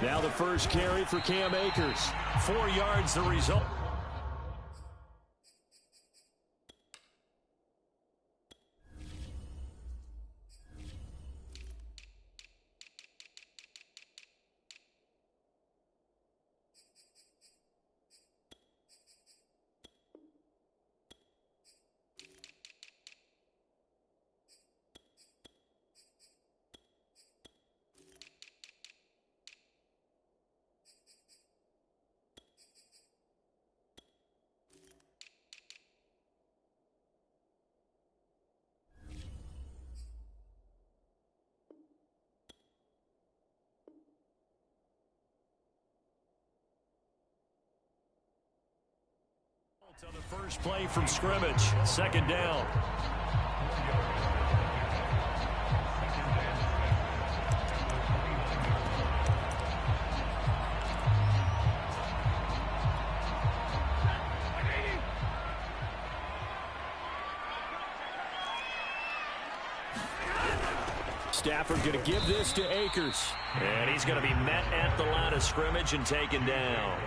Now the first carry for Cam Akers. 4 yards the result. On the first play from scrimmage, second down. Stafford going to give this to Akers. And he's going to be met at the line of scrimmage and taken down.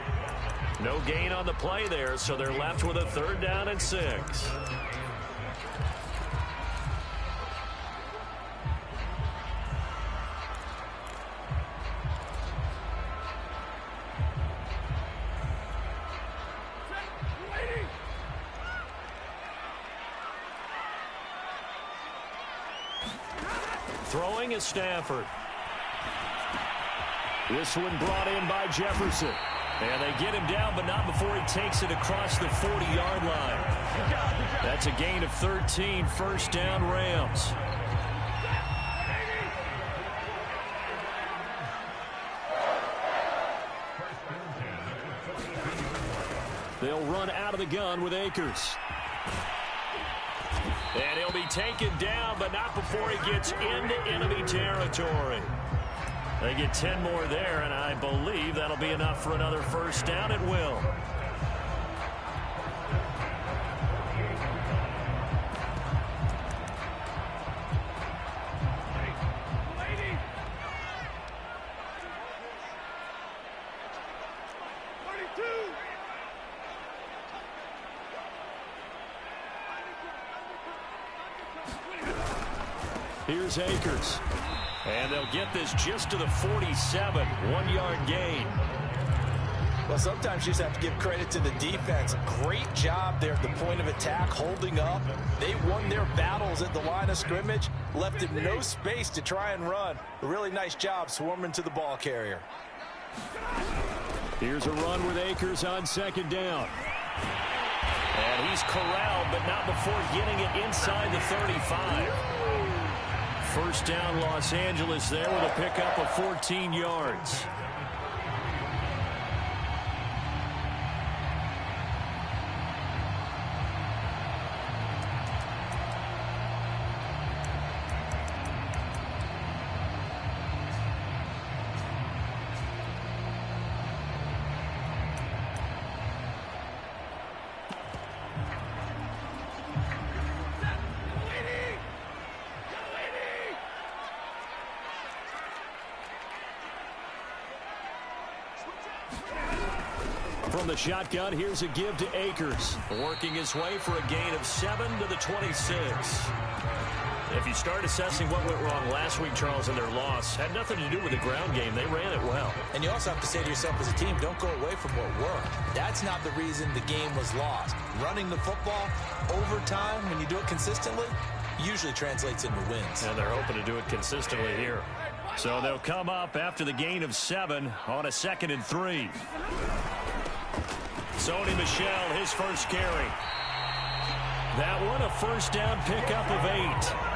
No gain on the play there, so they're left with a 3rd down and 6. Throwing is Stafford. This one brought in by Jefferson. And they get him down, but not before he takes it across the 40-yard line. That's a gain of 13, first down Rams. They'll run out of the gun with Akers. And he'll be taken down, but not before he gets into enemy territory. They get 10 more there, and I believe that'll be enough for another first down. It will. Here's Akers. And they'll get this just to the 47, 1-yard gain. Well, sometimes you just have to give credit to the defense. Great job there at the point of attack, holding up. They won their battles at the line of scrimmage, left him no space to try and run. A really nice job swarming to the ball carrier. Here's a run with Akers on second down. And he's corralled, but not before getting it inside the 35. First down, Los Angeles there with a pickup of 14 yards. From the shotgun, here's a give to Akers. Working his way for a gain of 7 to the 26. If you start assessing what went wrong last week, Charles, in their loss, had nothing to do with the ground game. They ran it well. And you also have to say to yourself as a team, don't go away from what worked. That's not the reason the game was lost. Running the football, overtime, when you do it consistently, usually translates into wins. And they're hoping to do it consistently here. So they'll come up after the gain of 7 on a 2nd and 3. Sony Michel, his first carry. That one, a first down pickup of 8.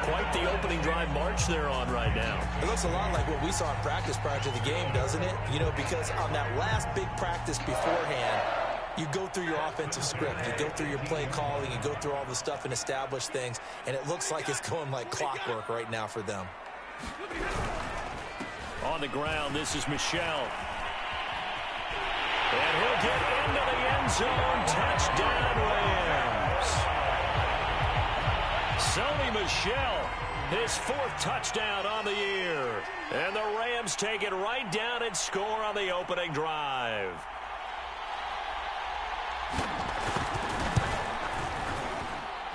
Quite the opening drive march they're on right now. It looks a lot like what we saw in practice prior to the game, doesn't it? You know, because on that last big practice beforehand, you go through your offensive script. You go through your play calling. You go through all the stuff and establish things. And it looks like it's going like clockwork right now for them. On the ground, this is Michel. And he'll get into the end zone. Touchdown, Rams. Sony Michel His 4th touchdown on the year. And the Rams take it right down and score on the opening drive.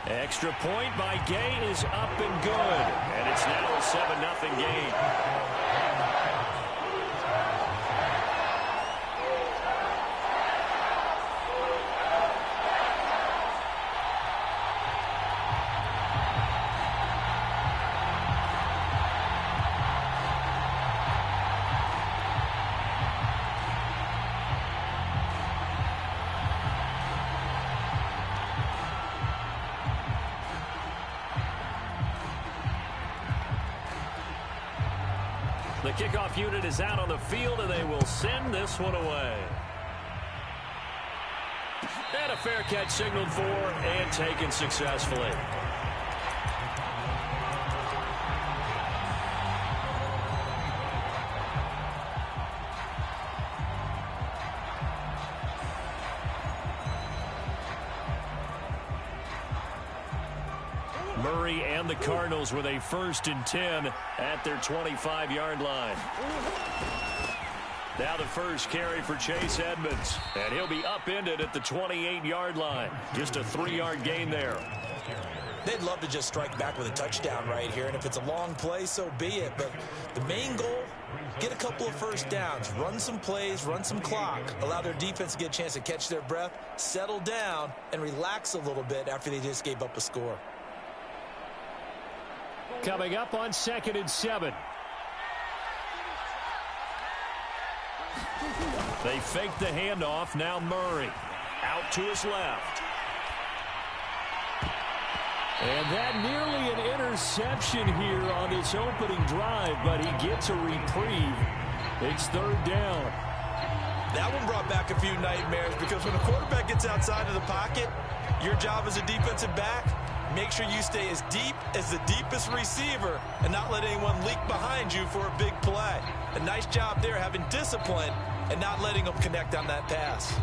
Extra point by Gay is up and good. And it's now a 7-0 game. The kickoff unit is out on the field, and they will send this one away. And a fair catch signaled for and taken successfully. Murray and the Cardinals with a 1st and 10 at their 25-yard line. Now the first carry for Chase Edmonds, and he'll be upended at the 28-yard line. Just a 3-yard gain there. They'd love to just strike back with a touchdown right here, and if it's a long play, so be it. But the main goal, get a couple of first downs, run some plays, run some clock, allow their defense to get a chance to catch their breath, settle down, and relax a little bit after they just gave up a score. Coming up on 2nd and 7. They fake the handoff. Now Murray out to his left. And that nearly an interception here on this opening drive, but he gets a reprieve. It's 3rd down. That one brought back a few nightmares because when a quarterback gets outside of the pocket, your job as a defensive back, make sure you stay as deep as the deepest receiver and not let anyone leak behind you for a big play. A nice job there having discipline and not letting them connect on that pass.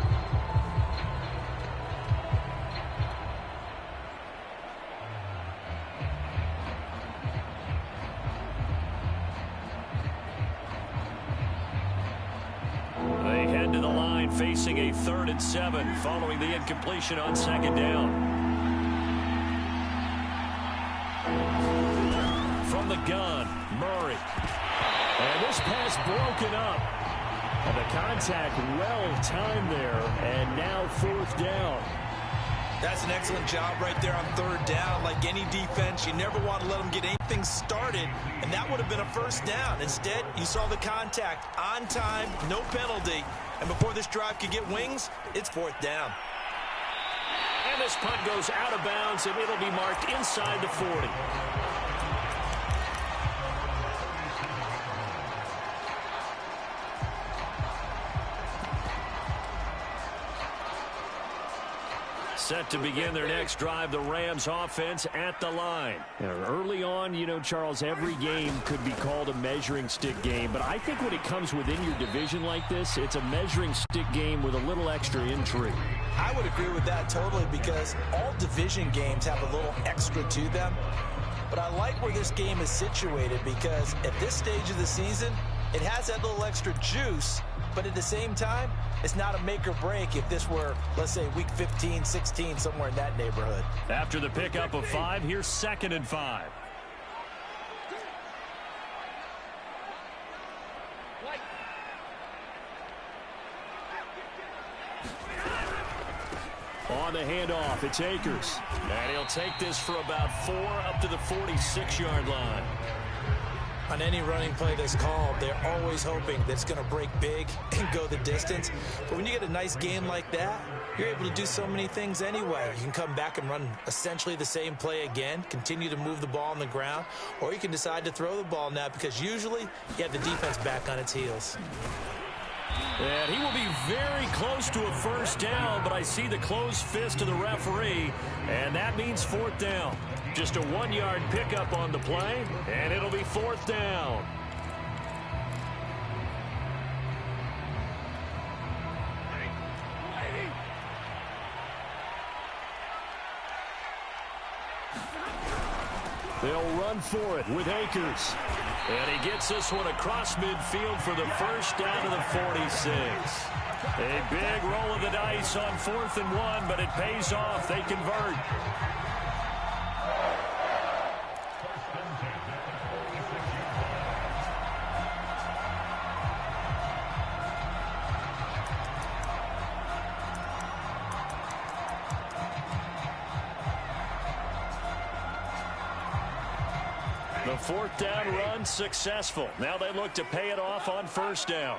They head to the line facing a 3rd and 7 following the incompletion on 2nd down. From the gun, Murray. And this pass broken up. And the contact well timed there. And now 4th down. That's an excellent job right there on 3rd down. Like any defense, you never want to let them get anything started. And that would have been a 1st down. Instead, you saw the contact on time, no penalty. And before this drive could get wings, it's 4th down. And this punt goes out of bounds, and it'll be marked inside the 40. Set to begin their next drive, the Rams offense at the line. Early on, you know, Charles, every game could be called a measuring stick game, but I think when it comes within your division like this, it's a measuring stick game with a little extra intrigue. I would agree with that totally because all division games have a little extra to them. But I like where this game is situated because at this stage of the season, it has that little extra juice, but at the same time, it's not a make or break if this were, let's say, week 15, 16, somewhere in that neighborhood. After the pickup of 5, here's 2nd and 5. On the handoff, it's Akers. And he'll take this for about 4 up to the 46-yard line. On any running play that's called, they're always hoping that it's going to break big and go the distance. But when you get a nice game like that, you're able to do so many things anyway. You can come back and run essentially the same play again, continue to move the ball on the ground, or you can decide to throw the ball now because usually you have the defense back on its heels. And he will be very close to a 1st down, but I see the closed fist of the referee, and that means 4th down. Just a 1-yard pickup on the play, and it'll be 4th down. They'll run for it with Akers. And he gets this one across midfield for the first down to the 46. A big roll of the dice on 4th and 1, but it pays off. They convert. The 4th down run successful. Now they look to pay it off on 1st down.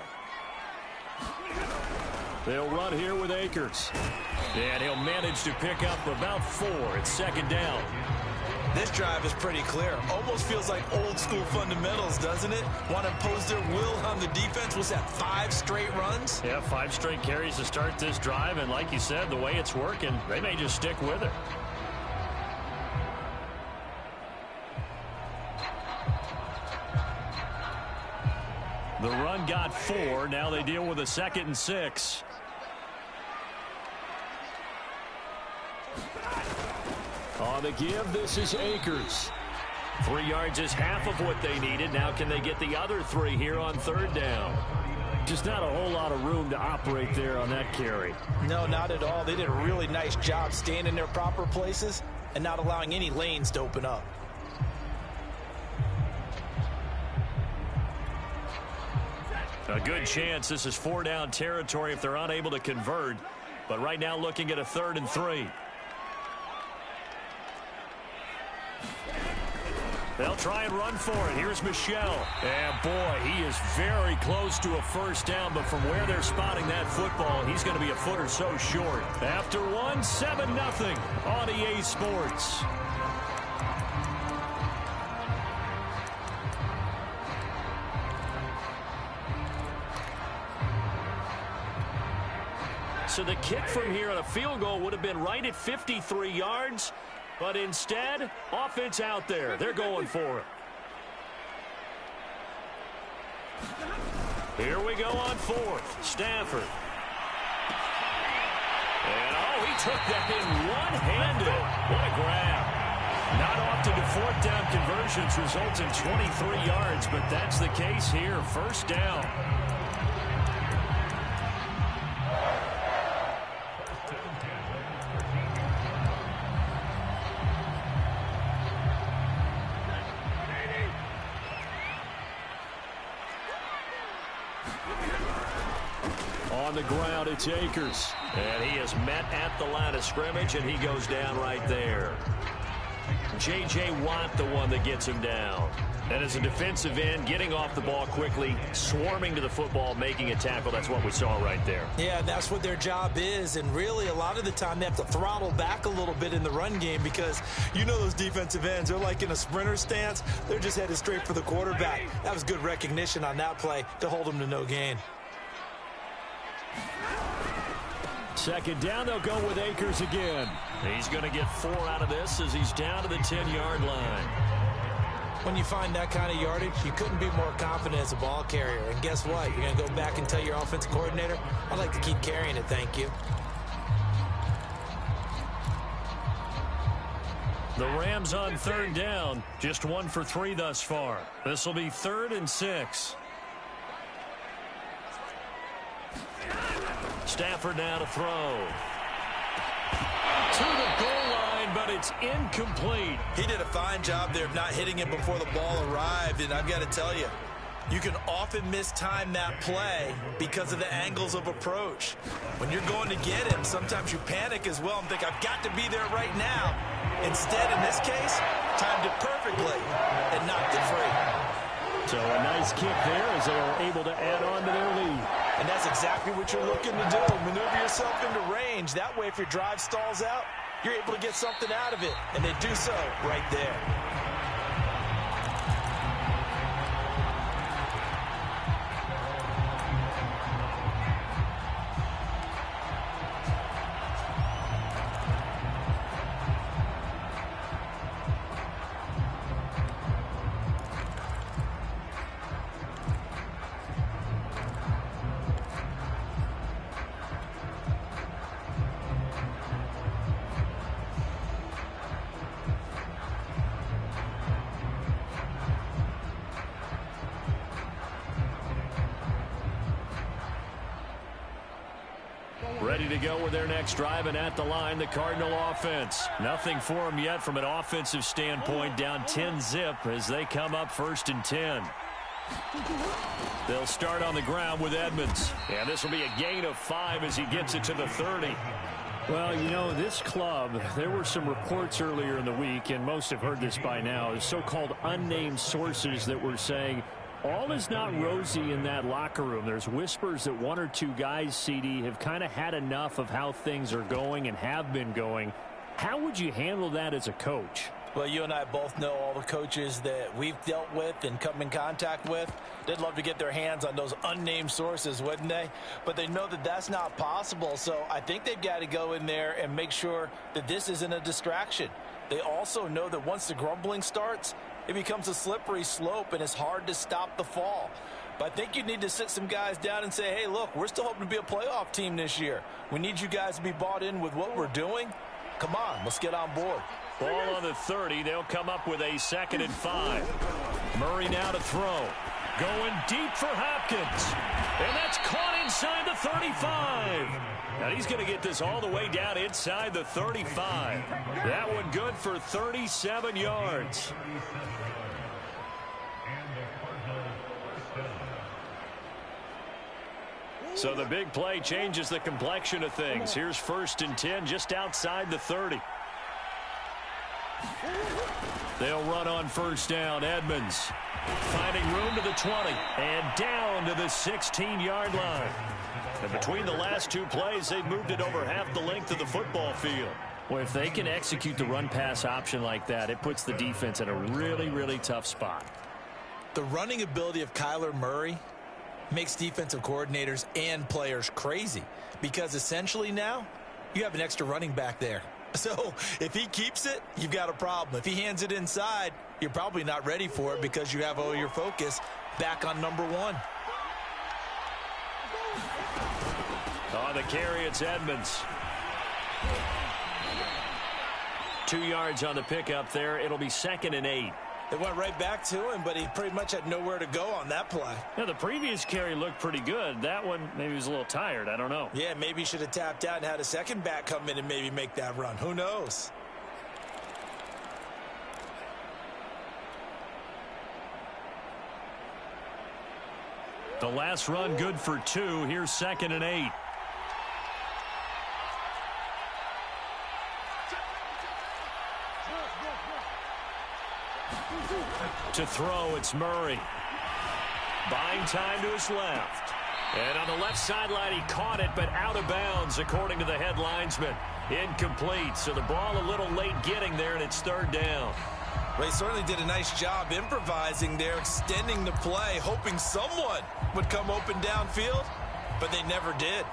They'll run here with Akers. And he'll manage to pick up about 4 at 2nd down. This drive is pretty clear. Almost feels like old school fundamentals, doesn't it? Want to impose their will on the defense. Was that 5 straight runs? Yeah, 5 straight carries to start this drive. And like you said, the way it's working, they may just stick with it. The run got 4. Now they deal with a 2nd and 6. On the give, this is Akers. 3 yards is half of what they needed. Now can they get the other 3 here on 3rd down? Just not a whole lot of room to operate there on that carry. No, not at all. They did a really nice job staying in their proper places and not allowing any lanes to open up. A good chance this is 4-down territory if they're unable to convert. But right now looking at a 3rd and 3. They'll try and run for it. Here's Michelle. And boy, he is very close to a 1st down. But from where they're spotting that football, he's going to be a foot or so short. After 1, 7-0 on EA Sports. So the kick from here on a field goal would have been right at 53 yards. But instead, offense out there. They're going for it. Here we go on 4th. Stafford. And, oh, he took that in one-handed. What a grab. Not often do 4th down conversions result in 23 yards, but that's the case here. 1st down. On the ground, it's Akers. And he is met at the line of scrimmage, and he goes down right there. J.J. Watt, the one that gets him down. And as a defensive end, getting off the ball quickly, swarming to the football, making a tackle, that's what we saw right there. Yeah, that's what their job is. And really, a lot of the time, they have to throttle back a little bit in the run game because you know those defensive ends, they're like in a sprinter stance. They're just headed straight for the quarterback. That was good recognition on that play to hold them to no gain. 2nd down, they'll go with Akers again. He's going to get 4 out of this as he's down to the 10-yard line. When you find that kind of yardage, you couldn't be more confident as a ball carrier. And guess what? You're going to go back and tell your offensive coordinator, I'd like to keep carrying it, thank you. The Rams on 3rd down, just 1 for 3 thus far. This will be 3rd and 6. Stafford now to throw. To the goal line, but it's incomplete. He did a fine job there of not hitting it before the ball arrived, and I've got to tell you, you can often mistime that play because of the angles of approach. When you're going to get him, sometimes you panic as well and think, I've got to be there right now. Instead, in this case, timed it perfectly and knocked it free. So a nice kick there as they are able to add on to their lead. And that's exactly what you're looking to do. Maneuver yourself into range. That way, if your drive stalls out, you're able to get something out of it. And they do so right there. to go with their next drive, and at the line, the Cardinal offense. Nothing for them yet from an offensive standpoint, down 10-zip as they come up 1st and 10. They'll start on the ground with Edmonds. And this will be a gain of 5 as he gets it to the 30. Well, you know, this club, there were some reports earlier in the week, and most have heard this by now, so-called unnamed sources that were saying all is not rosy in that locker room. There's whispers that 1 or 2 guys, CD, have kind of had enough of how things are going and have been going. How would you handle that as a coach? Well, you and I both know all the coaches that we've dealt with and come in contact with. They'd love to get their hands on those unnamed sources, wouldn't they? But they know that that's not possible, so I think they've got to go in there and make sure that this isn't a distraction. They also know that once the grumbling starts, it becomes a slippery slope, and it's hard to stop the fall. But I think you need to sit some guys down and say, hey, look, we're still hoping to be a playoff team this year. We need you guys to be bought in with what we're doing. Come on, let's get on board. Ball on the 30. They'll come up with a 2nd and 5. Murray now to throw. Going deep for Hopkins. And that's caught inside the 35. Now he's going to get this all the way down inside the 35. That one good for 37 yards. So the big play changes the complexion of things. Here's 1st and 10 just outside the 30. They'll run on 1st down. Edmonds finding room to the 20 and down to the 16-yard line. And between the last 2 plays, they've moved it over half the length of the football field. Well, if they can execute the run-pass option like that, it puts the defense in a really, really tough spot. The running ability of Kyler Murray makes defensive coordinators and players crazy, because essentially now you have an extra running back there. So if he keeps it, you've got a problem. If he hands it inside, you're probably not ready for it because you have all your focus back on number 1. On the carry, it's Edmonds. 2 yards on the pickup there. It'll be 2nd and 8. They went right back to him, but he pretty much had nowhere to go on that play. Yeah, the previous carry looked pretty good. That one, maybe he was a little tired. I don't know. Yeah, maybe he should have tapped out and had a second back come in and maybe make that run. Who knows? The last run good for 2. Here's 2nd and 8. To throw, it's Murray. Buying time to his left. And on the left sideline, he caught it, but out of bounds, according to the head linesman. Incomplete, so the ball a little late getting there, and it's 3rd down. Well, he certainly did a nice job improvising there, extending the play, hoping someone would come open downfield, but they never did.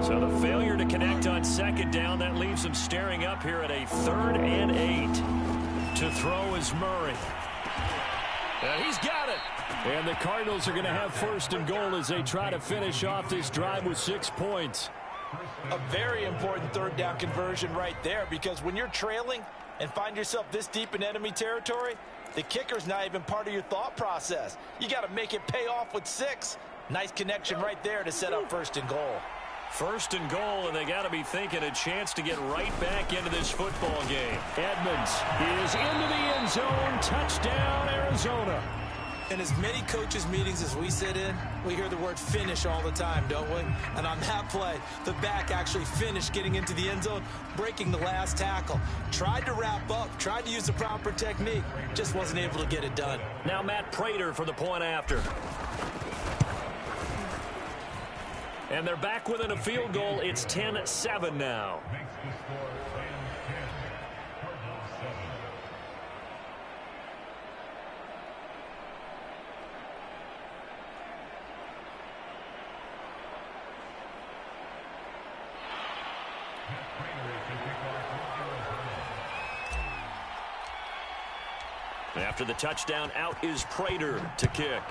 So the failure to connect on 2nd down, that leaves them staring up here at a 3rd and 8. To throw is Murray. And he's got it. And the Cardinals are going to have 1st and goal as they try to finish off this drive with 6 points. A very important 3rd down conversion right there, because when you're trailing and find yourself this deep in enemy territory, the kicker's not even part of your thought process. You got to make it pay off with 6. Nice connection right there to set up 1st and goal. 1st and goal, and they got to be thinking a chance to get right back into this football game. Edmonds is into the end zone. Touchdown, Arizona. In as many coaches' meetings as we sit in, we hear the word finish all the time, don't we? And on that play, the back actually finished getting into the end zone, breaking the last tackle. Tried to wrap up, tried to use the proper technique, just wasn't able to get it done. Now Matt Prater for the point after. And they're back within a field goal. It's 10-7 now. After the touchdown, out is Prater to kick.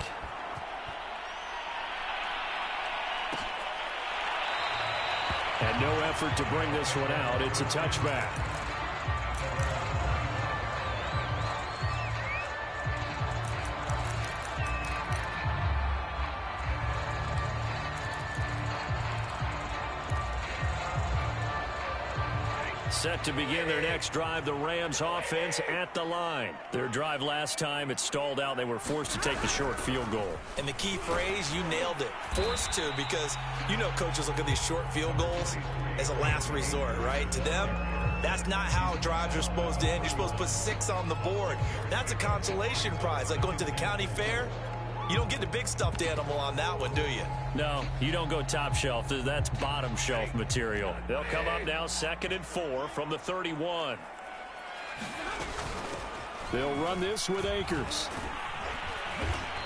And no effort to bring this one out. It's a touchback. Set to begin their next drive, the Rams offense at the line. Their drive last time, it stalled out. They were forced to take the short field goal. And the key phrase, you nailed it. Forced to, because you know coaches look at these short field goals as a last resort, right? To them, that's not how drives are supposed to end. You're supposed to put 6 on the board. That's a consolation prize, like going to the county fair. You don't get the big stuffed animal on that one, do you? No, you don't go top shelf. That's bottom shelf material. They'll come up now 2nd and 4 from the 31. They'll run this with Akers.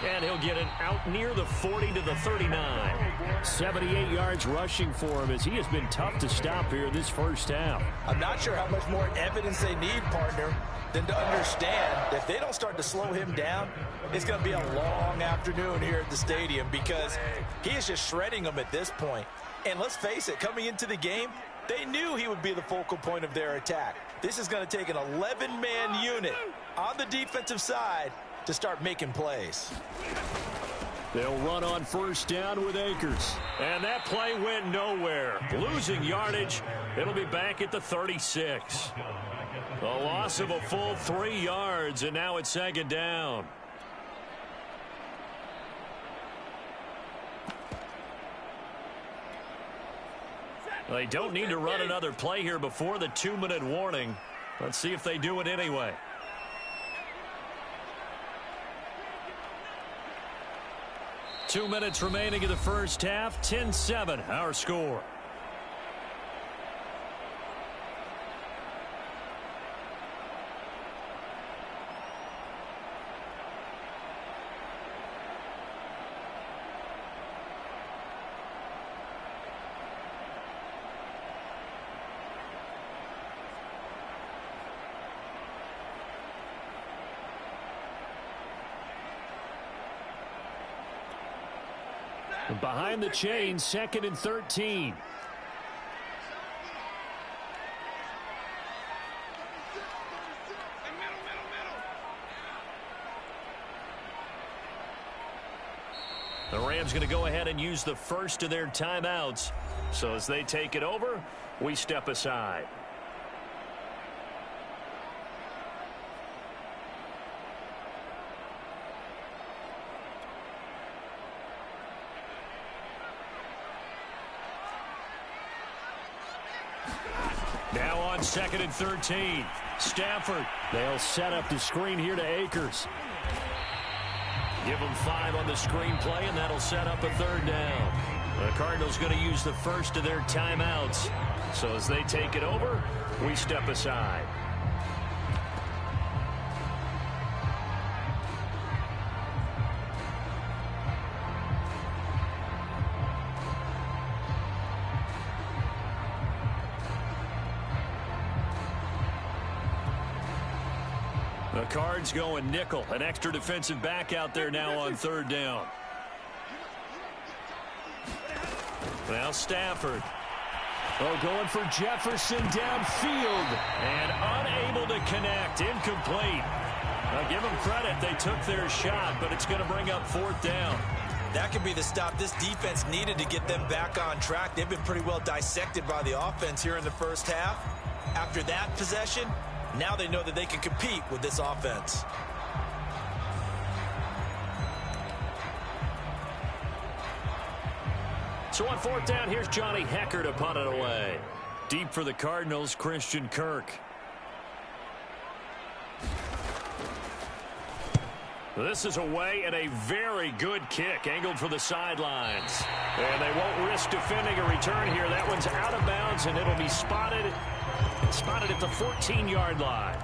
And he'll get it out near the 40 to the 39. 78 yards rushing for him as he has been tough to stop here this first half. I'm not sure how much more evidence they need, partner, than to understand that if they don't start to slow him down, it's going to be a long afternoon here at the stadium because he is just shredding them at this point. And let's face it, coming into the game, they knew he would be the focal point of their attack. This is going to take an 11-man unit on the defensive side to start making plays. They'll run on first down with Akers. And that play went nowhere. Losing yardage. It'll be back at the 36. A loss of a full 3 yards, and now it's 2nd down. They don't need to run another play here before the 2-minute warning. Let's see if they do it anyway. Two minutes remaining in the first half. 10-7, our score. Behind the chain, 2nd and 13. The Rams going to go ahead and use the first of their timeouts. So as they take it over, we step aside. Now on 2nd and 13. Stafford. They'll set up the screen here to Akers. Give them 5 on the screen play, and that'll set up a 3rd down. The Cardinals going to use the first of their timeouts. So as they take it over, we step aside. The Cards going nickel. An extra defensive back out there now on 3rd down. Now Stafford. Oh, going for Jefferson downfield. And unable to connect. Incomplete. Now give them credit. They took their shot, but it's going to bring up 4th down. That could be the stop this defense needed to get them back on track. They've been pretty well dissected by the offense here in the first half. After that possession, now they know that they can compete with this offense. So on 4th down, here's Johnny Hecker to punt it away. Deep for the Cardinals, Christian Kirk. This is away and a very good kick angled for the sidelines. And they won't risk defending a return here. That one's out of bounds, and it'll be spotted at the 14-yard line.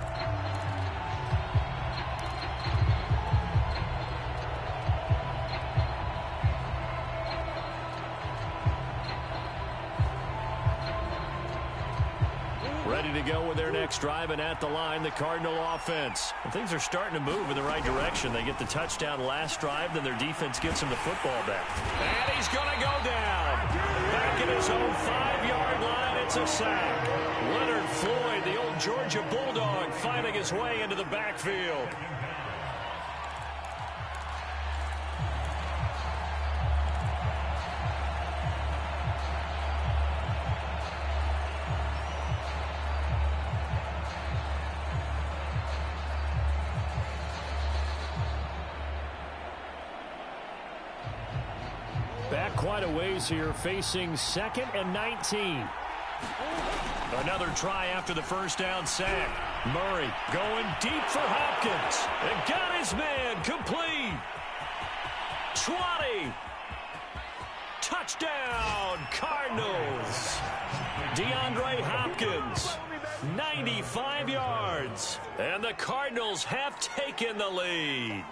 Ready to go with their next drive, and at the line, the Cardinal offense. And things are starting to move in the right direction. They get the touchdown last drive, then their defense gets them the football back. And he's going to go down. Back at his own 5-yard line, it's a sack. Leonard Floyd, the old Georgia Bulldog, finding his way into the backfield. quite a ways here, facing 2nd and 19. Another try after the first down sack. Murray going deep for Hopkins. And got his man complete. 20. Touchdown, Cardinals. DeAndre Hopkins, 95 yards. And the Cardinals have taken the lead.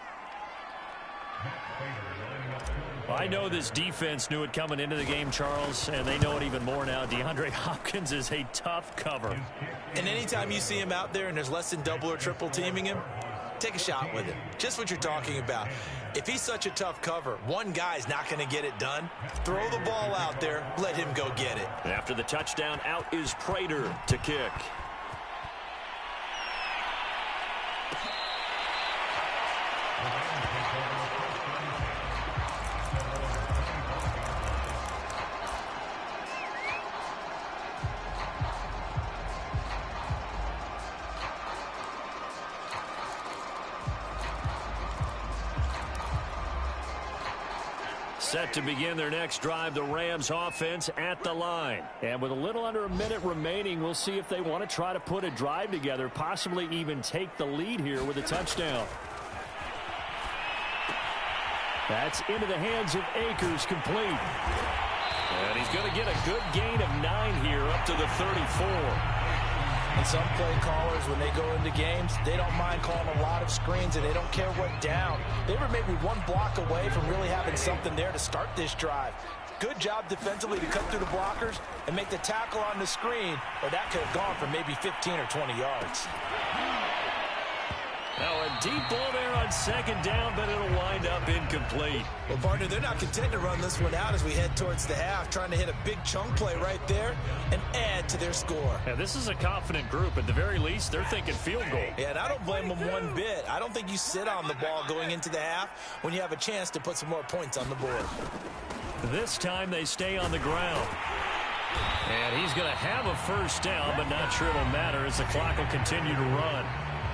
I know this defense knew it coming into the game, Charles, and they know it even more now. DeAndre Hopkins is a tough cover. And anytime you see him out there and there's less than double or triple teaming him, take a shot with him. Just what you're talking about. If he's such a tough cover, one guy's not going to get it done. Throw the ball out there. Let him go get it. After the touchdown, out is Prater to kick. Set to begin their next drive, the Rams offense at the line. And with a little under a minute remaining, we'll see if they want to try to put a drive together, possibly even take the lead here with a touchdown. That's into the hands of Akers, complete. And he's going to get a good gain of 9 here up to the 34. And some play callers, when they go into games, they don't mind calling a lot of screens, and they don't care what down. They were maybe one block away from really having something there to start this drive. Good job defensively to cut through the blockers and make the tackle on the screen, or that could have gone for maybe 15 or 20 yards. Now a deep ball there on 2nd down, but it'll wind up incomplete. Well, partner, they're not content to run this one out as we head towards the half, trying to hit a big chunk play right there and add to their score. Yeah, this is a confident group. At the very least, they're thinking field goal. Yeah, and I don't blame them one bit. I don't think you sit on the ball going into the half when you have a chance to put some more points on the board. This time they stay on the ground. And he's going to have a first down, but not sure it'll matter as the clock will continue to run.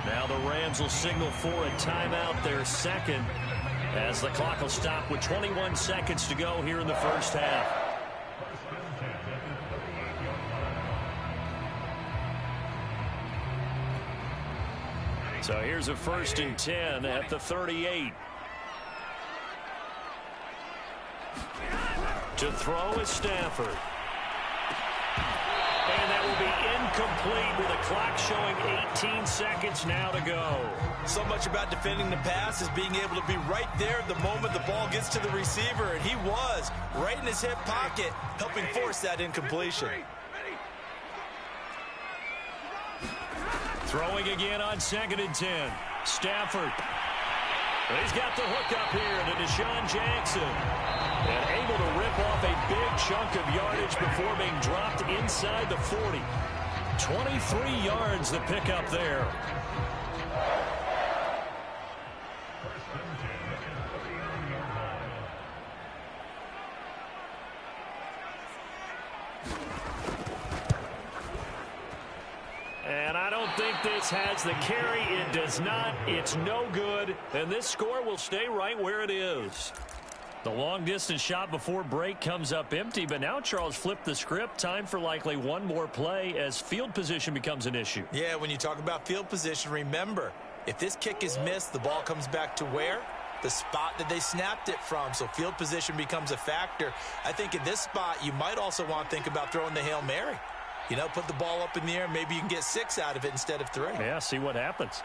Now the Rams will signal for a timeout, their second, as the clock will stop with 21 seconds to go here in the first half. So here's a 1st and 10 at the 38. To throw is Stafford. And that will be incomplete with the clock showing 18 seconds now to go. So much about defending the pass is being able to be right there at the moment the ball gets to the receiver, and he was right in his hip pocket, helping force that incompletion. Throwing again on 2nd and 10. Stafford. He's got the hook up here to Deshaun Jackson. And able to rip off a big chunk of yardage before being dropped inside the 40. 23 yards the pickup there. And I don't think this has the carry. It does not. It's no good. And this score will stay right where it is. The long-distance shot before break comes up empty, but now Charles flipped the script. Time for likely one more play as field position becomes an issue. Yeah, when you talk about field position, remember, if this kick is missed, the ball comes back to where? The spot that they snapped it from. So field position becomes a factor. I think in this spot, you might also want to think about throwing the Hail Mary. You know, put the ball up in the air, maybe you can get 6 out of it instead of 3. Yeah, see what happens.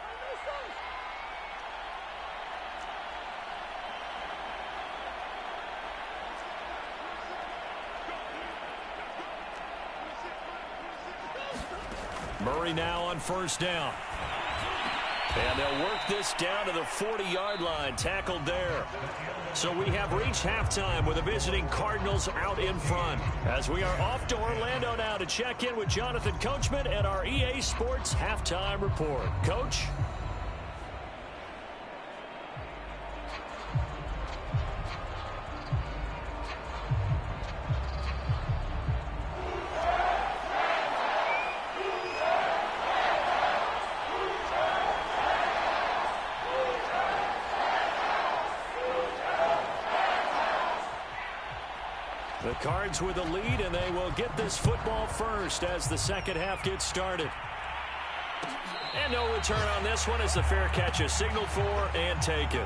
Murray now on 1st down. And they'll work this down to the 40-yard line, tackled there. So we have reached halftime with the visiting Cardinals out in front. As we are off to Orlando now to check in with Jonathan Coachman and our EA Sports Halftime Report. Coach? The Cards with a lead, and they will get this football first as the second half gets started. And no return on this one as the fair catch is signaled for and taken.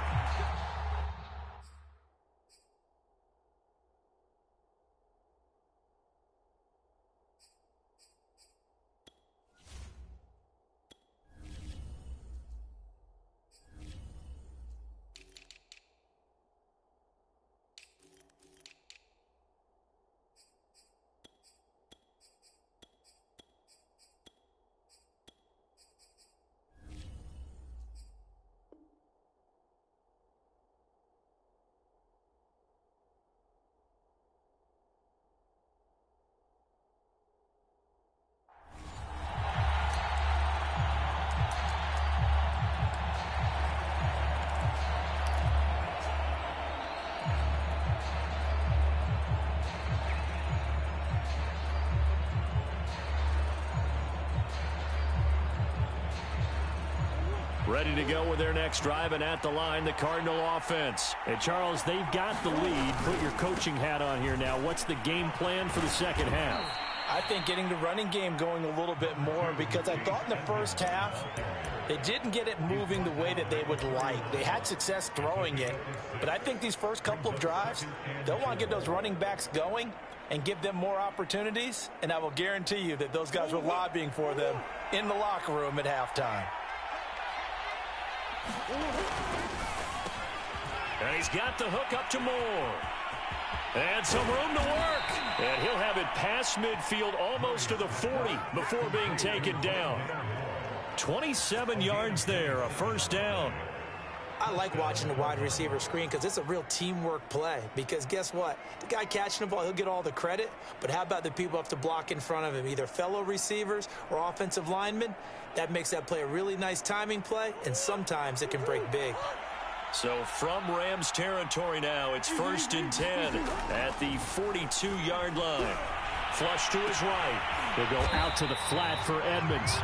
Ready to go with their next drive, and at the line, the Cardinal offense. And Charles, they've got the lead. Put your coaching hat on here now. What's the game plan for the second half? I think getting the running game going a little bit more, because I thought in the first half they didn't get it moving the way that they would like. They had success throwing it, but I think these first couple of drives, they'll want to get those running backs going and give them more opportunities, and I will guarantee you that those guys were lobbying for them in the locker room at halftime. And he's got the hook up to Moore. And some room to work. And he'll have it past midfield almost to the 40 before being taken down. 27 yards there, a first down. I like watching the wide receiver screen because it's a real teamwork play. Because guess what? The guy catching the ball, he'll get all the credit. But how about the people up to block in front of him, either fellow receivers or offensive linemen? That makes that play a really nice timing play, and sometimes it can break big. So from Rams territory now, it's 1st and 10 at the 42-yard line. Flush to his right. They'll go out to the flat for Edmonds.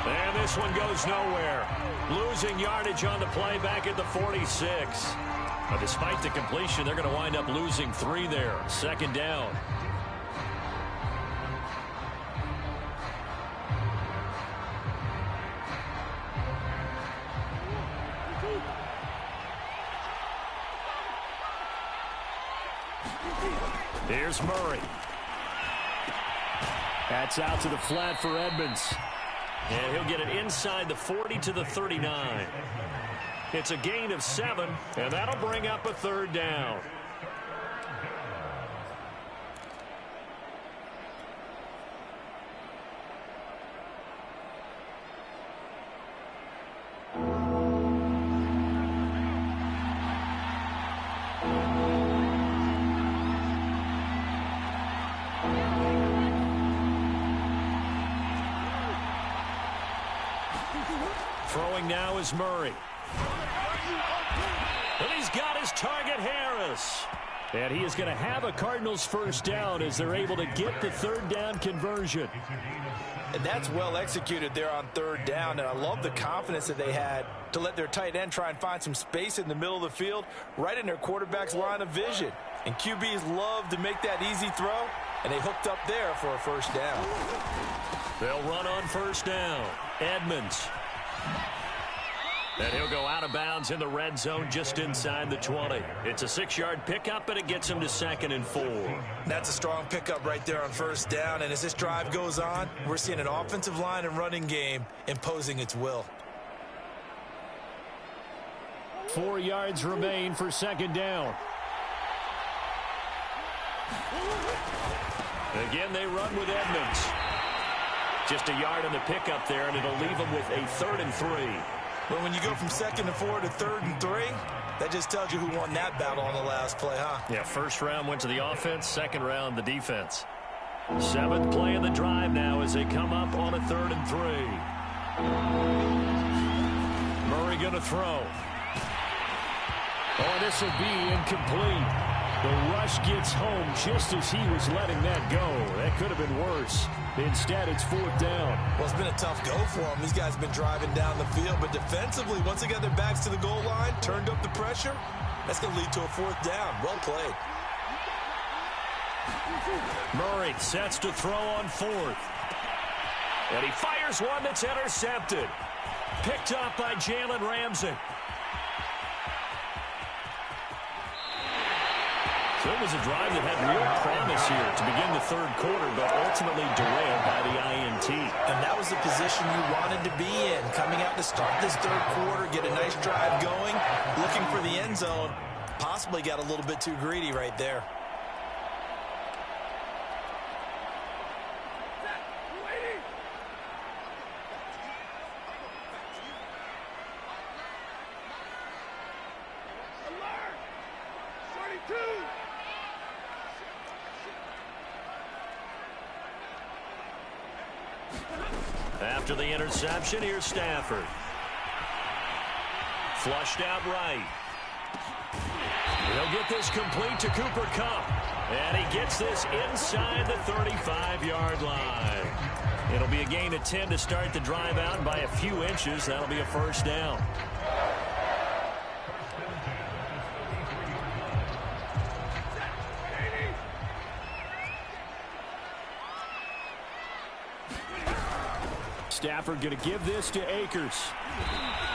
And this one goes nowhere. Losing yardage on the play back at the 46. But despite the completion, they're going to wind up losing 3 there. Second down. Here's Murray. That's out to the flat for Edmonds. And he'll get it inside the 40 to the 39. It's a gain of 7, and that'll bring up a third down. Throwing now is Murray. And he's got his target, Harris. And he is going to have a Cardinals first down as they're able to get the third down conversion. And that's well executed there on third down. And I love the confidence that they had to let their tight end try and find some space in the middle of the field, right in their quarterback's line of vision. And QBs love to make that easy throw, and they hooked up there for a first down. They'll run on first down. Edmonds. And he'll go out of bounds in the red zone just inside the 20. It's a 6-yard pickup, and it gets him to 2nd and 4. That's a strong pickup right there on first down. And as this drive goes on, we're seeing an offensive line and running game imposing its will. 4 yards remain for second down. Again, they run with Edmonds. Just a yard on the pickup there, and it'll leave them with a 3rd and 3. But when you go from 2nd and 4 to 3rd and 3, that just tells you who won that battle on the last play, huh? Yeah, first round went to the offense, second round the defense. 7th play of the drive now as they come up on a 3rd and 3. Murray going to throw. Oh, this will be incomplete. The rush gets home just as he was letting that go. That could have been worse. Instead, it's 4th down. Well, it's been a tough go for them. These guys have been driving down the field, but defensively, once they got their backs to the goal line, turned up the pressure, that's going to lead to a 4th down. Well played. Murray sets to throw on fourth. And he fires one that's intercepted. Picked up by Jalen Ramsey. So it was a drive that had real promise here to begin the third quarter, but ultimately derailed by the INT. And that was the position you wanted to be in. Coming out to start this third quarter, get a nice drive going, looking for the end zone. Possibly got a little bit too greedy right there. After the interception, here's Stafford. Flushed out right. He'll get this complete to Cooper Kupp. And he gets this inside the 35-yard line. It'll be a gain of 10 to start the drive out by a few inches. That'll be a first down. Stafford going to give this to Akers.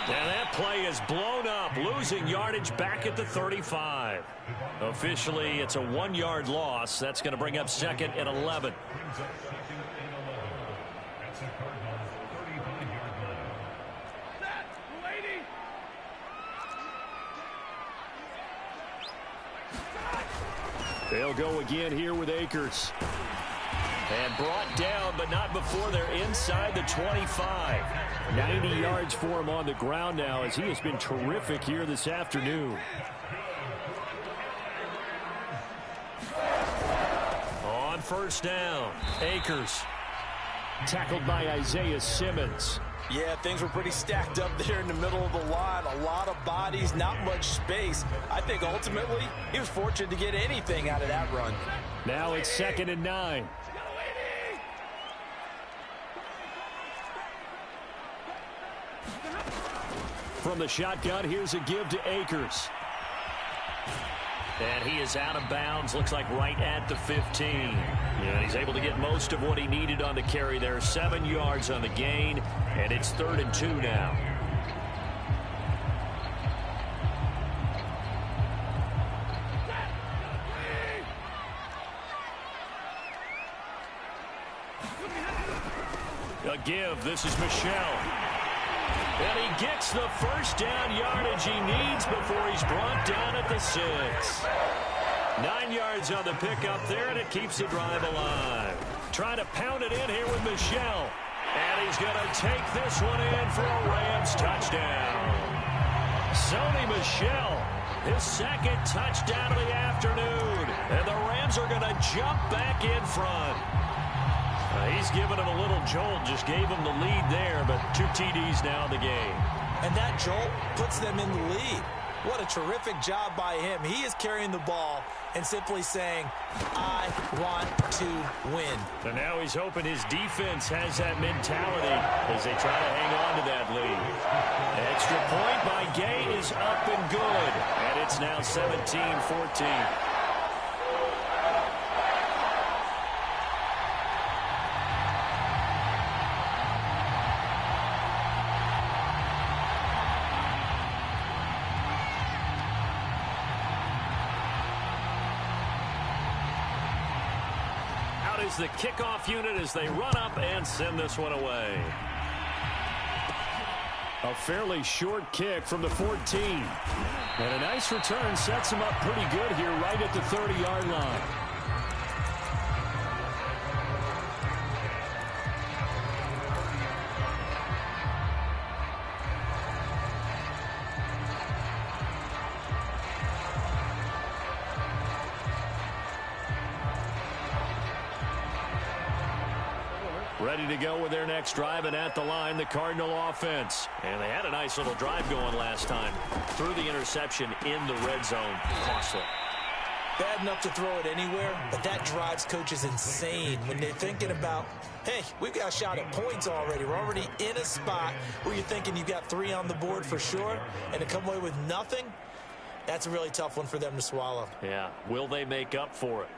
And that play is blown up, losing yardage back at the 35. Officially, it's a 1-yard loss. That's going to bring up second and 11. They'll go again here with Akers. And brought down, but not before they're inside the 25. 90 yards for him on the ground now, as he has been terrific here this afternoon. On first down, Akers. Tackled by Isaiah Simmons. Yeah, things were pretty stacked up there in the middle of the line. A lot of bodies, not much space. I think ultimately he was fortunate to get anything out of that run. Now it's 2nd and 9. From the shotgun, here's a give to Akers. And he is out of bounds, looks like right at the 15. Yeah, he's able to get most of what he needed on the carry there. 7 yards on the gain, and it's 3rd and 2 now. A give, this is Michelle. And he gets the first down yardage he needs before he's brought down at the 6. 9 yards on the pickup there, and it keeps the drive alive. Trying to pound it in here with Michelle. And he's going to take this one in for a Rams touchdown. Sony Michel, his 2nd touchdown of the afternoon. And the Rams are going to jump back in front. He's given him a little jolt, just gave him the lead there, but 2 TDs now in the game. And that jolt puts them in the lead. What a terrific job by him. He is carrying the ball and simply saying, I want to win. And now he's hoping his defense has that mentality as they try to hang on to that lead. Extra point by Gay is up and good. And it's now 17-14. Is the kickoff unit as they run up and send this one away. A fairly short kick from the 14. And a nice return sets him up pretty good here right at the 30-yard line. Ready to go with their next drive, and at the line, the Cardinal offense. And they had a nice little drive going last time. Threw the interception in the red zone. Costly. Bad enough to throw it anywhere, but that drives coaches insane when they're thinking about, hey, we've got a shot at points already. We're already in a spot where you're thinking you've got 3 on the board for sure, and to come away with nothing, that's a really tough one for them to swallow. Yeah. Will they make up for it?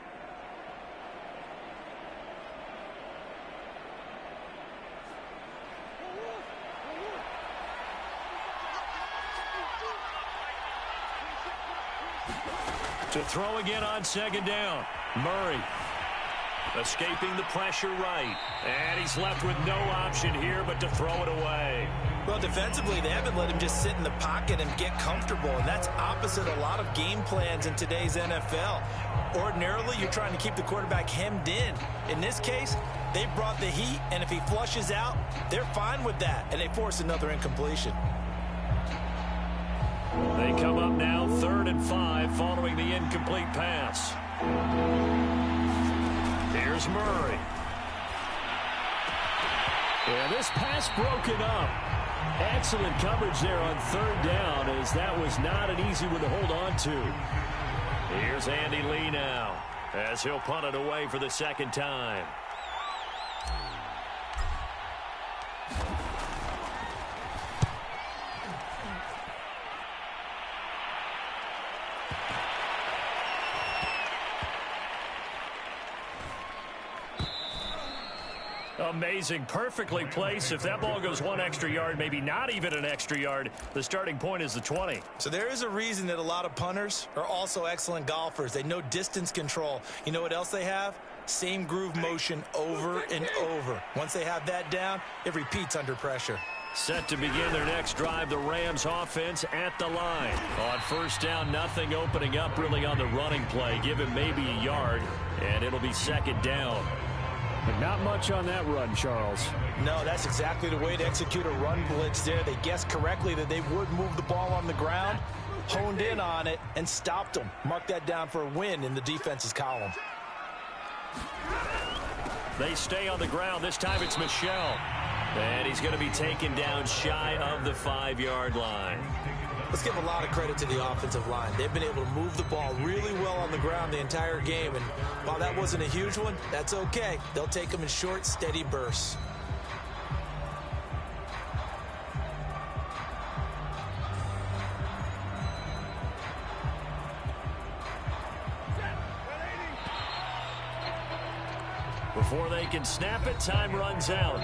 To throw again on second down. Murray escaping the pressure right. And he's left with no option here but to throw it away. Well, defensively, they haven't let him just sit in the pocket and get comfortable, and that's opposite a lot of game plans in today's NFL. Ordinarily, you're trying to keep the quarterback hemmed in. In this case, they brought the heat, and if he flushes out, they're fine with that, and they force another incompletion. They come up now 3rd and 5 following the incomplete pass. Here's Murray. Yeah, this pass broken up. Excellent coverage there on 3rd down, as that was not an easy one to hold on to. Here's Andy Lee now, as he'll punt it away for the 2nd time. Amazing. Perfectly placed. If that ball goes 1 extra yard, maybe not even an extra yard, the starting point is the 20. So there is a reason that a lot of punters are also excellent golfers. They know distance control. You know what else they have? Same groove motion over and over. Once they have that down, it repeats under pressure. Set to begin their next drive, the Rams offense at the line. On 1st down, nothing opening up really on the running play. Give him maybe a yard, and it'll be 2nd down. But not much on that run, Charles. No, that's exactly the way to execute a run blitz there. They guessed correctly that they would move the ball on the ground, honed in on it, and stopped them. Mark that down for a win in the defense's column. They stay on the ground. This time it's Michel. And he's going to be taken down shy of the 5-yard line. Let's give a lot of credit to the offensive line. They've been able to move the ball really well on the ground the entire game. And while that wasn't a huge one, that's okay. They'll take them in short, steady bursts. Before they can snap it, time runs out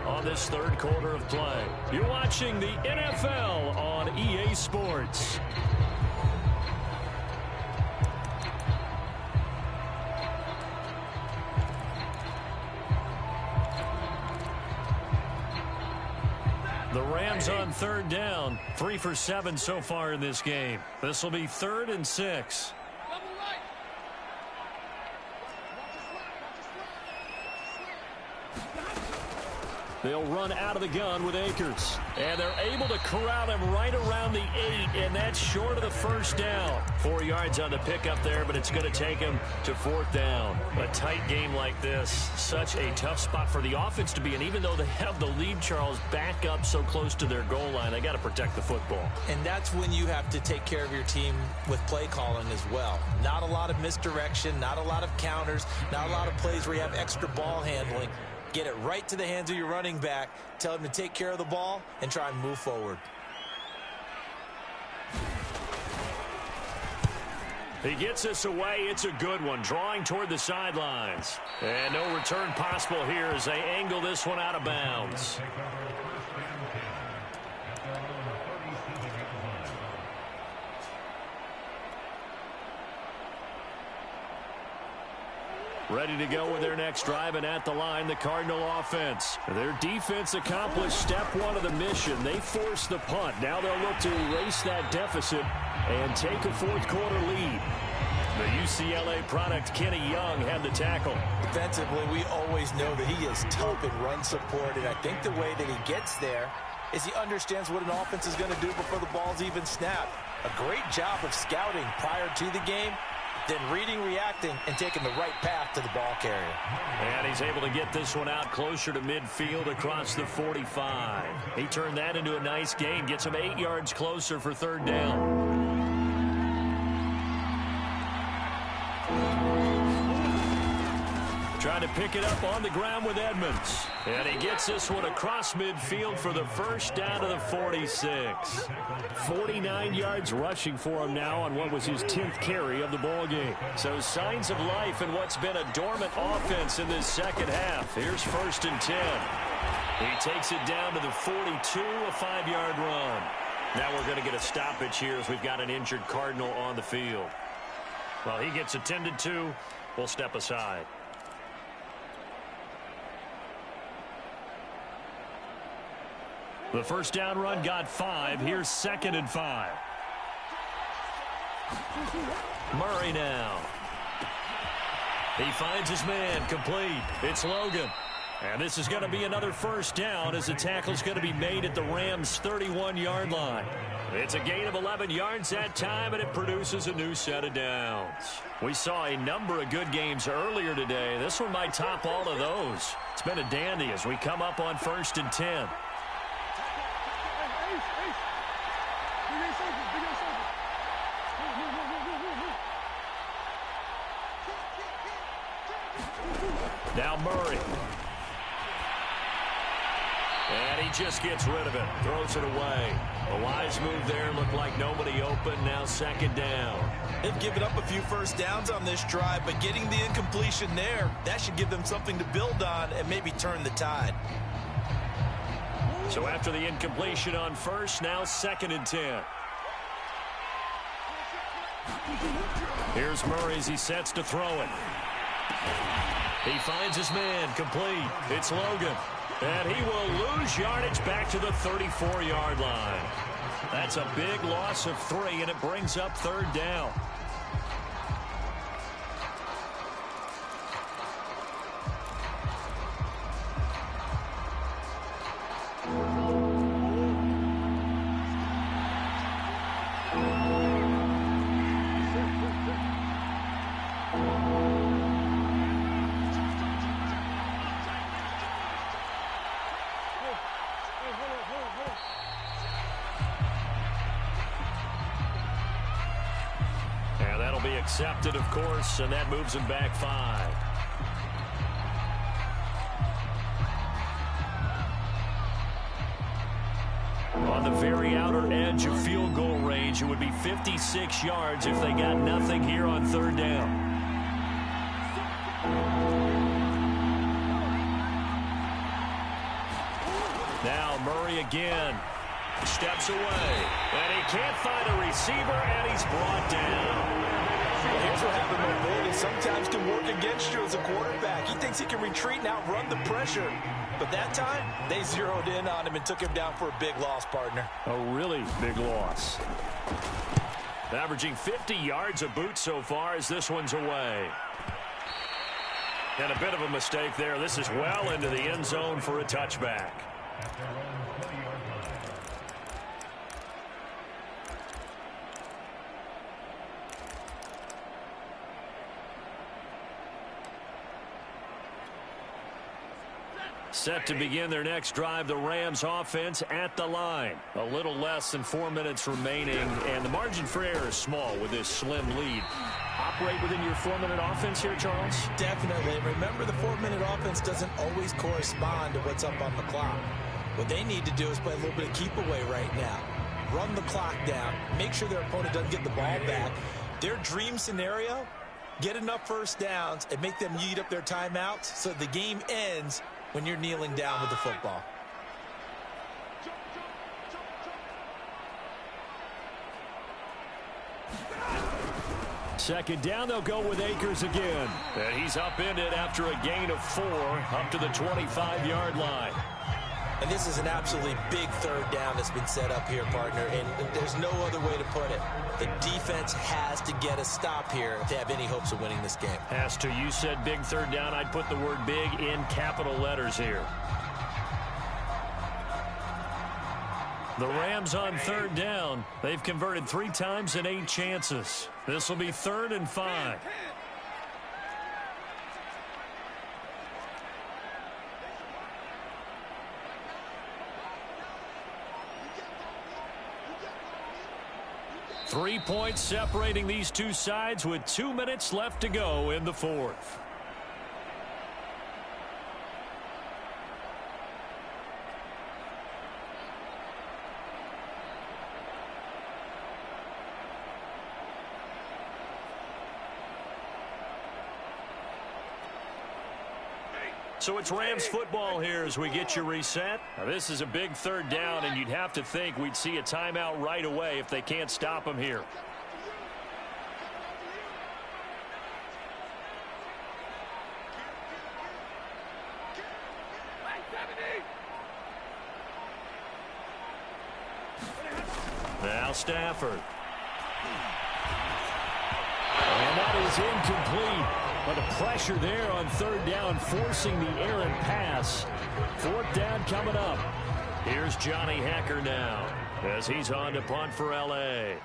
on this 3rd quarter of play. You're watching the NFL on EA Sports. The Rams on 3rd down, 3 for 7 so far in this game. This will be 3rd and 6. They'll run out of the gun with Akers. And they're able to corral him right around the 8, and that's short of the 1st down. 4 yards on the pickup there, but it's going to take him to 4th down. A tight game like this, such a tough spot for the offense to be in. Even though they have the lead, Charles, back up so close to their goal line, they got to protect the football. And that's when you have to take care of your team with play calling as well. Not a lot of misdirection, not a lot of counters, not a lot of plays where you have extra ball handling. Get it right to the hands of your running back. Tell him to take care of the ball and try and move forward. He gets this away. It's a good one. Drawing toward the sidelines. And no return possible here as they angle this one out of bounds. Ready to go with their next drive, and at the line, the Cardinal offense. Their defense accomplished step 1 of the mission. They forced the punt. Now they'll look to erase that deficit and take a 4th quarter lead. The UCLA product, Kenny Young, had the tackle. Defensively, we always know that he is tough in run support, and I think the way that he gets there is he understands what an offense is going to do before the ball's even snapped. A great job of scouting prior to the game, then reading, reacting, and taking the right path to the ball carrier. And he's able to get this one out closer to midfield across the 45. He turned that into a nice gain, gets him 8 yards closer for 3rd down. Trying to pick it up on the ground with Edmonds. And he gets this one across midfield for the 1st down to the 46. 49 yards rushing for him now on what was his 10th carry of the ball game. So signs of life in what's been a dormant offense in this 2nd half. Here's 1st and 10. He takes it down to the 42, a 5-yard run. Now we're going to get a stoppage here as we've got an injured Cardinal on the field. Well, he gets attended to. We'll step aside. The first down run got 5. Here's 2nd and 5. Murray now. He finds his man, complete. It's Logan. And this is going to be another first down as the tackle's going to be made at the Rams' 31-yard line. It's a gain of 11 yards that time, and it produces a new set of downs. We saw a number of good games earlier today. This one might top all of those. It's been a dandy as we come up on 1st and 10. Now Murray. And he just gets rid of it. Throws it away. A wise move there. Looked like nobody open. Now 2nd down. They've given up a few first downs on this drive, but getting the incompletion there, that should give them something to build on and maybe turn the tide. So after the incompletion on first, now 2nd and 10. Here's Murray as he sets to throw it. He finds his man, complete. It's Logan. And he will lose yardage back to the 34-yard line. That's a big loss of 3, and it brings up 3rd down. Accepted, of course, and that moves him back 5. On the very outer edge of field goal range, it would be 56 yards if they got nothing here on 3rd down. Now Murray again. Steps away. And he can't find a receiver, and he's brought down. Here's what happened. Mobility sometimes can work against you as a quarterback. He thinks he can retreat and outrun the pressure. But that time, they zeroed in on him and took him down for a big loss, partner. A really big loss. Averaging 50 yards a boot so far as this one's away. And a bit of a mistake there. This is well into the end zone for a touchback. Set to begin their next drive, the Rams offense at the line. A little less than 4 minutes remaining, and the margin for error is small with this slim lead. Operate within your 4-minute offense here, Charles? Definitely. Remember, the 4-minute offense doesn't always correspond to what's up on the clock. What they need to do is play a little bit of keep away right now. Run the clock down. Make sure their opponent doesn't get the ball back. Their dream scenario, get enough first downs and make them eat up their timeouts so the game ends when you're kneeling down with the football. Second down, they'll go with Akers again. And he's upended after a gain of 4 up to the 25-yard line. And this is an absolutely big 3rd down that's been set up here, partner, and there's no other way to put it. The defense has to get a stop here if they have any hopes of winning this game. Has to. You said big 3rd down. I'd put the word big in capital letters here. The Rams on 3rd down. They've converted 3 times in 8 chances. This will be 3rd and 5. Three points separating these two sides with 2 minutes left to go in the 4th. So it's Rams football here as we get you reset. Now this is a big 3rd down, and you'd have to think we'd see a timeout right away if they can't stop them here. Now Stafford. And that is incomplete. But the pressure there on third down, forcing the errant pass. Fourth down coming up. Here's Johnny Hacker now as he's on to punt for L.A.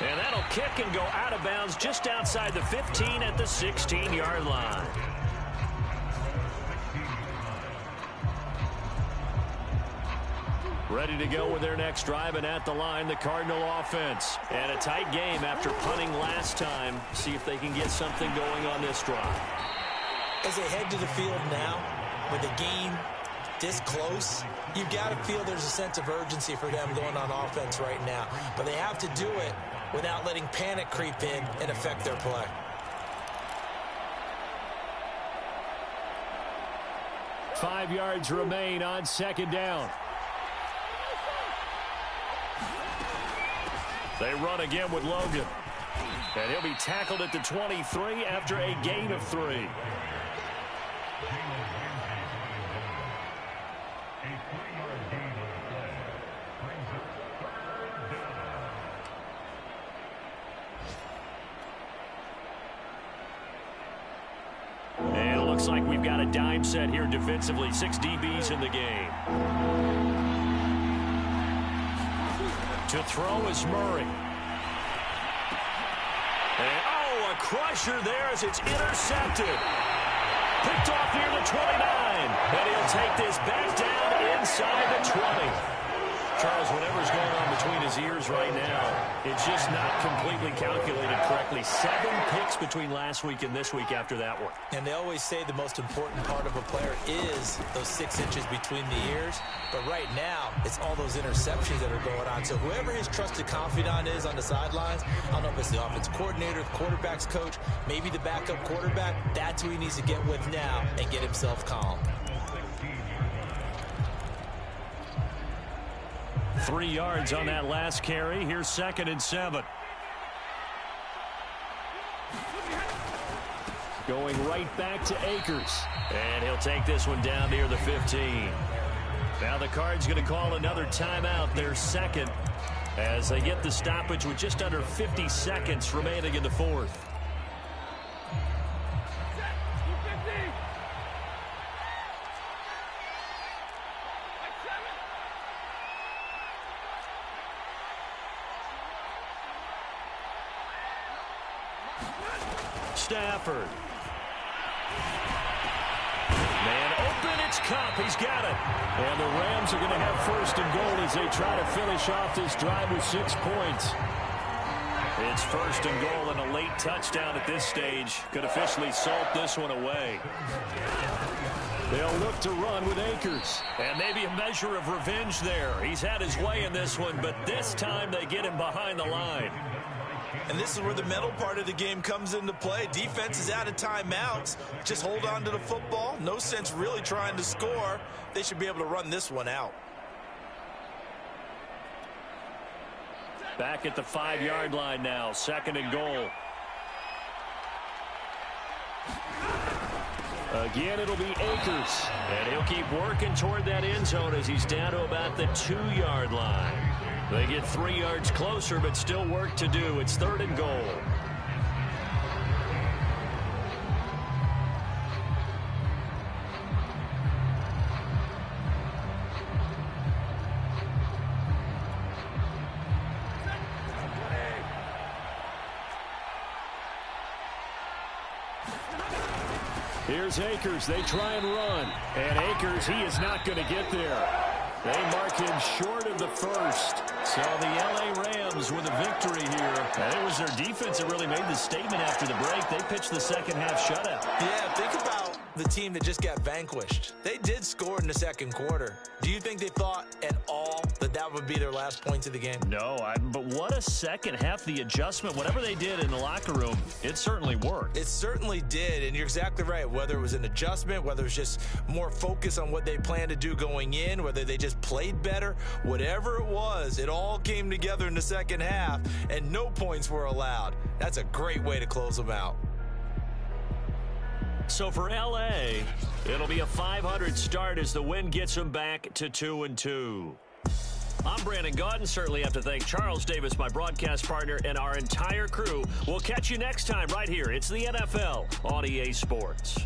And that'll kick and go out of bounds just outside the 15 at the 16-yard line. Ready to go with their next drive, and at the line, the Cardinal offense. And a tight game after punting last time. See if they can get something going on this drive. As they head to the field now, with the game this close, you've got to feel there's a sense of urgency for them going on offense right now. But they have to do it without letting panic creep in and affect their play. Five yards remain on second down. They run again with Logan. And he'll be tackled at the 23 after a gain of 3. And it looks like we've got a dime set here defensively. 6 DBs in the game. To throw is Murray. And, oh, a crusher there as it's intercepted. Picked off near the 29. And he'll take this back down inside the 20. Charles, whatever's going on between his ears right now, it's just not completely calculated correctly. 7 picks between last week and this week after that one. And they always say the most important part of a player is those 6 inches between the ears. But right now, it's all those interceptions that are going on. So whoever his trusted confidant is on the sidelines, I don't know if it's the offense coordinator, the quarterback's coach, maybe the backup quarterback, that's who he needs to get with now and get himself calm. 3 yards on that last carry. Here's 2nd and 7. Going right back to Akers. And he'll take this one down near the 15. Now the Cards going to call another timeout, their second, as they get the stoppage with just under 50 seconds remaining in the fourth. Stafford. Man open, it's Cup. He's got it. And the Rams are going to have 1st and goal as they try to finish off this drive with 6 points. It's 1st and goal, and a late touchdown at this stage could officially salt this one away. They'll look to run with Akers. And maybe a measure of revenge there. He's had his way in this one, but this time they get him behind the line. And this is where the mental part of the game comes into play. Defense is out of timeouts. Just hold on to the football. No sense really trying to score. They should be able to run this one out. Back at the 5-yard line now. 2nd and goal. Again, it'll be Akers. And he'll keep working toward that end zone as he's down to about the 2-yard line. They get 3 yards closer, but still work to do. It's 3rd and goal. Here's Akers. They try and run. And Akers, he is not going to get there. They mark him short of the 1st. So the L.A. Rams with a victory here. And it was their defense that really made the statement after the break. They pitched the second half shutout. Yeah, think about the team that just got vanquished. They did score in the second quarter. Do you think they thought at all that that would be their last points of the game? No, but what a second half. The adjustment, whatever they did in the locker room, it certainly worked. It certainly did, and you're exactly right. Whether it was an adjustment, whether it was just more focus on what they planned to do going in, whether they just played better, whatever it was, it all came together in the second half, and no points were allowed. That's a great way to close them out. So for L.A., it'll be a 500 start as the win gets them back to 2-2. I'm Brandon Gaudin. Certainly have to thank Charles Davis, my broadcast partner, and our entire crew. We'll catch you next time right here. It's the NFL on EA Sports.